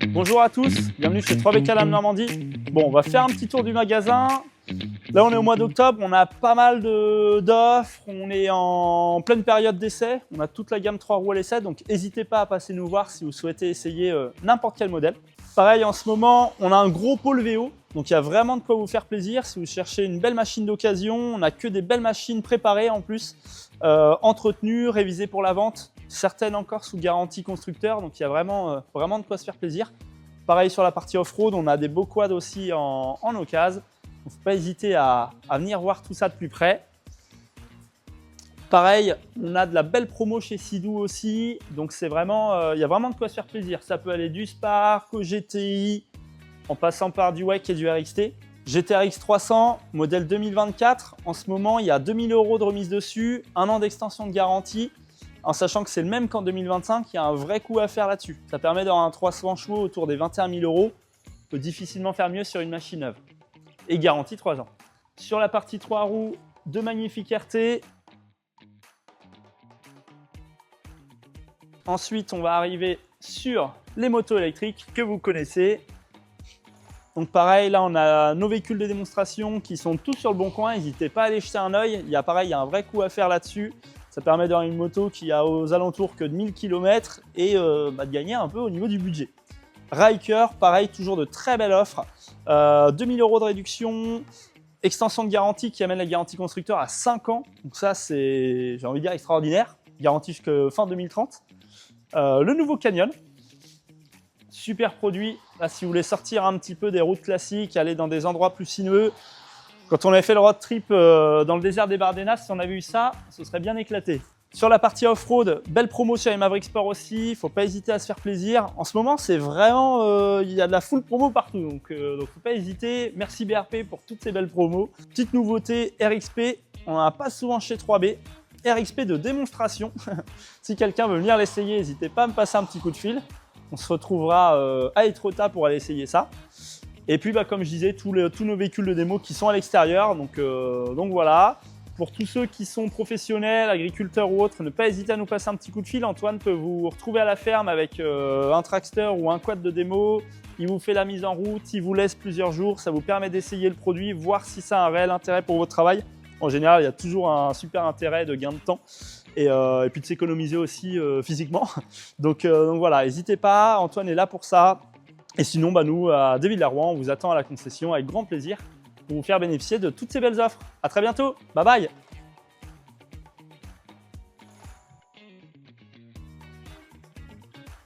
Bonjour à tous, bienvenue chez 3B Calam Normandie. Bon, on va faire un petit tour du magasin. Là, on est au mois d'octobre, on a pas mal d'offres, on est en pleine période d'essai. On a toute la gamme 3 roues à l'essai, donc n'hésitez pas à passer nous voir si vous souhaitez essayer n'importe quel modèle. Pareil, en ce moment, on a un gros pôle VO, donc il y a vraiment de quoi vous faire plaisir. Si vous cherchez une belle machine d'occasion, on n'a que des belles machines préparées en plus, entretenues, révisées pour la vente, certaines encore sous garantie constructeur, donc il y a vraiment de quoi se faire plaisir. Pareil sur la partie off-road, on a des beaux quads aussi en occasion. Il ne faut pas hésiter à venir voir tout ça de plus près. Pareil, on a de la belle promo chez Sidou aussi, donc c'est vraiment, il y a vraiment de quoi se faire plaisir. Ça peut aller du Spark au GTI, en passant par du WEC et du RXT. GTRX 300, modèle 2024, en ce moment il y a 2000 € de remise dessus, 1 an d'extension de garantie, en sachant que c'est le même qu'en 2025, il y a un vrai coup à faire là-dessus. Ça permet d'avoir un 300 chevaux autour des 21 000 €, on peut difficilement faire mieux sur une machine neuve. Et garantie 3 ans. Sur la partie 3 roues, deux magnifiques RT. Ensuite, on va arriver sur les motos électriques que vous connaissez. Donc pareil, là on a nos véhicules de démonstration qui sont tous sur le bon coin. N'hésitez pas à aller jeter un œil. Il y a un vrai coup à faire là-dessus. Ça permet d'avoir une moto qui a aux alentours que de 1000 km et de gagner un peu au niveau du budget. Ryker, pareil, toujours de très belles offres. 2000 € de réduction, extension de garantie qui amène la garantie constructeur à 5 ans. Donc ça, c'est, j'ai envie de dire, extraordinaire. Garantie jusqu'à fin 2030. Le nouveau Canyon. Super produit. Là, si vous voulez sortir un petit peu des routes classiques, aller dans des endroits plus sinueux. Quand on avait fait le road trip dans le désert des Bardenas, si on avait eu ça, ce serait bien éclaté. Sur la partie off-road, belle promo sur les Maverick Sport aussi, il ne faut pas hésiter à se faire plaisir. En ce moment, c'est vraiment, il y a de la full promo partout, donc il ne faut pas hésiter. Merci BRP pour toutes ces belles promos. Petite nouveauté, RXP, on n'en a pas souvent chez 3B. RXP de démonstration. Si quelqu'un veut venir l'essayer, n'hésitez pas à me passer un petit coup de fil. On se retrouvera à Etretat pour aller essayer ça. Et puis, comme je disais, tous nos véhicules de démo qui sont à l'extérieur, donc voilà. Pour tous ceux qui sont professionnels, agriculteurs ou autres, ne pas hésiter à nous passer un petit coup de fil. Antoine peut vous retrouver à la ferme avec un Trackster ou un quad de démo. Il vous fait la mise en route, il vous laisse plusieurs jours. Ça vous permet d'essayer le produit, voir si ça a un réel intérêt pour votre travail. En général, il y a toujours un super intérêt de gain de temps et puis de s'économiser aussi physiquement. Donc voilà, n'hésitez pas, Antoine est là pour ça. Et sinon, nous, à Desvilles-la-Rouen, on vous attend à la concession avec grand plaisir pour vous faire bénéficier de toutes ces belles offres. À très bientôt, bye bye.